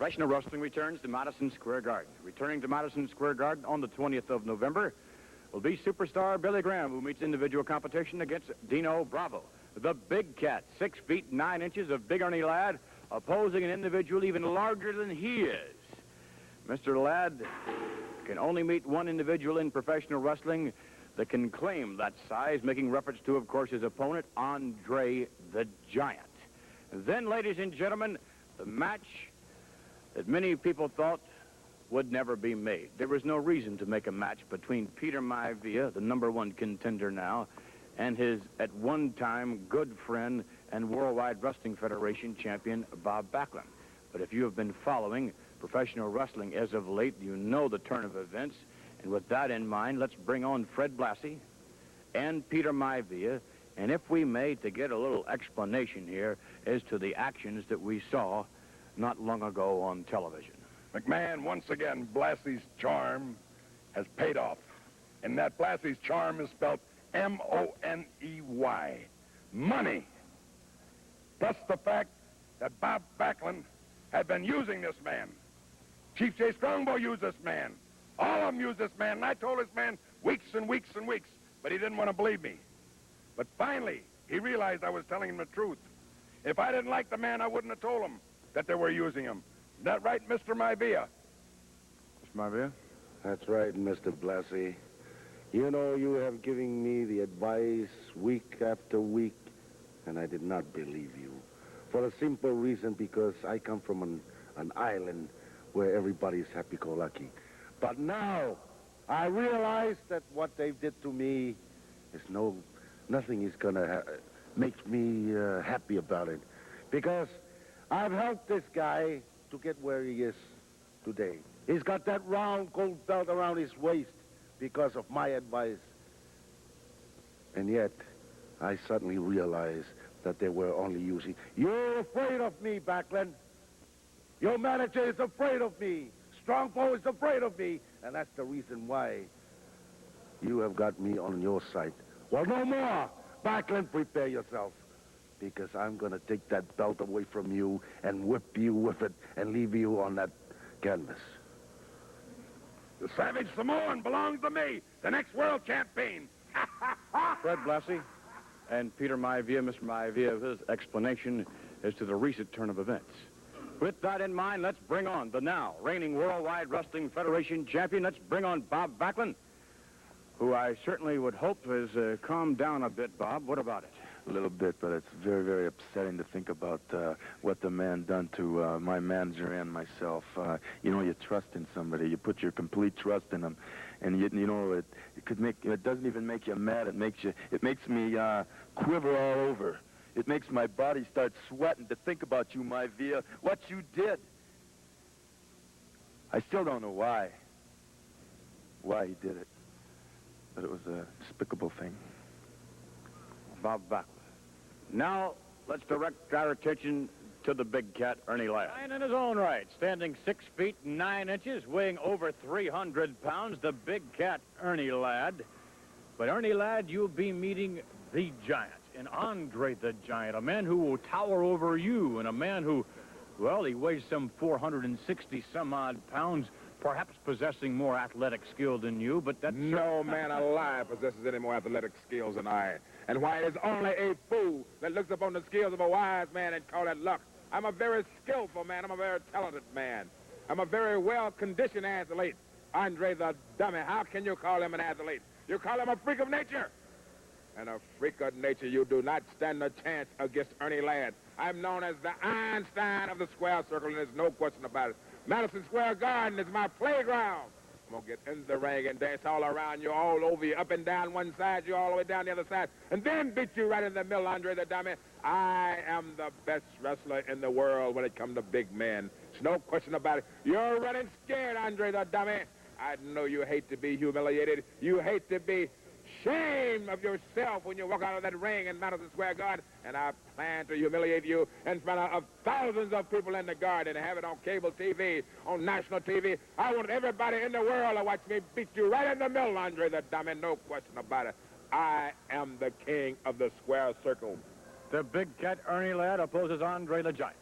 Professional wrestling returns to Madison Square Garden. Returning to Madison Square Garden on the 20th of November will be superstar Billy Graham, who meets individual competition against Dino Bravo. The Big Cat, 6 feet 9 inches of Big Ernie Ladd, opposing an individual even larger than he is. Mr. Ladd can only meet one individual in professional wrestling that can claim that size, making reference to, of course, his opponent, Andre the Giant. Then, ladies and gentlemen, the match that many people thought would never be made. There was no reason to make a match between Peter Maivia, the #1 contender now, and his, at one time, good friend and Worldwide Wrestling Federation champion, Bob Backlund. But if you have been following professional wrestling as of late, you know the turn of events. And with that in mind, let's bring on Fred Blassie and Peter Maivia, and if we may, to get a little explanation here as to the actions that we saw not long ago on television. McMahon, once again, Blassie's charm has paid off. And that Blassie's charm is spelled M-O-N-E-Y. Money. Plus the fact that Bob Backlund had been using this man. Chief J. Strongbow used this man. All of them used this man. And I told this man weeks and weeks and weeks, but he didn't want to believe me. But finally, he realized I was telling him the truth. If I didn't like the man, I wouldn't have told him that they were using him. Is that right, Mr. Maivia? Mr. Maivia? That's right, Mr. Blassie. You know, you have given me the advice week after week, and I did not believe you. For a simple reason, because I come from an island where everybody's happy-go-lucky. But now, I realize that what they did to me is nothing is gonna make me happy about it. Because I've helped this guy to get where he is today. He's got that round gold belt around his waist because of my advice. And yet, I suddenly realized that they were only using... You're afraid of me, Backlund. Your manager is afraid of me. Strongbow is afraid of me. And that's the reason why you have got me on your side. Well, no more. Backlund, prepare yourself. Because I'm going to take that belt away from you and whip you with it and leave you on that canvas. The Savage Samoan belongs to me, the next world champion. Fred Blassie and Peter Maivia, Mr. Maivia, his explanation as to the recent turn of events. With that in mind, let's bring on the now reigning Worldwide Wrestling Federation champion. Let's bring on Bob Backlund, who I certainly would hope has calmed down a bit. Bob, what about it? A little bit, but it's very, very upsetting to think about what the man done to my manager and myself. You know, you trust in somebody, you put your complete trust in them, and you know it could make. It doesn't even make you mad. It makes me quiver all over. It makes my body start sweating to think about you, Maivia, what you did. I still don't know why he did it, but it was a despicable thing. Bob Backlund. Now, let's direct our attention to the Big Cat, Ernie Ladd. And in his own right, standing 6 feet 9 inches, weighing over 300 pounds, the Big Cat, Ernie Ladd. But Ernie Ladd, you'll be meeting the Giant, and Andre the Giant, a man who will tower over you, and a man who, well, he weighs some 460-some-odd pounds, perhaps possessing more athletic skill than you, but that's... No man alive possesses any more athletic skills than I. And why it is only a fool that looks upon the skills of a wise man and call it luck. I'm a very skillful man. I'm a very talented man. I'm a very well-conditioned athlete. Andre the Dummy, how can you call him an athlete? You call him a freak of nature. And a freak of nature, you do not stand a chance against Ernie Ladd. I'm known as the Einstein of the square circle, and there's no question about it. Madison Square Garden is my playground. I'm going to get in the ring and dance all around you, all over you, up and down one side, you all the way down the other side, and then beat you right in the middle, Andre the Dummy. I am the best wrestler in the world when it comes to big men. There's no question about it. You're running scared, Andre the Dummy. I know you hate to be humiliated. You hate to be ashamed of yourself when you walk out of that ring in Madison Square Garden, and I plan to humiliate you in front of thousands of people in the garden and have it on cable TV, on national TV. I want everybody in the world to watch me beat you right in the middle, Andre the Dummy, no question about it. I am the king of the square circle. The Big Cat, Ernie Ladd, opposes Andre the Giant.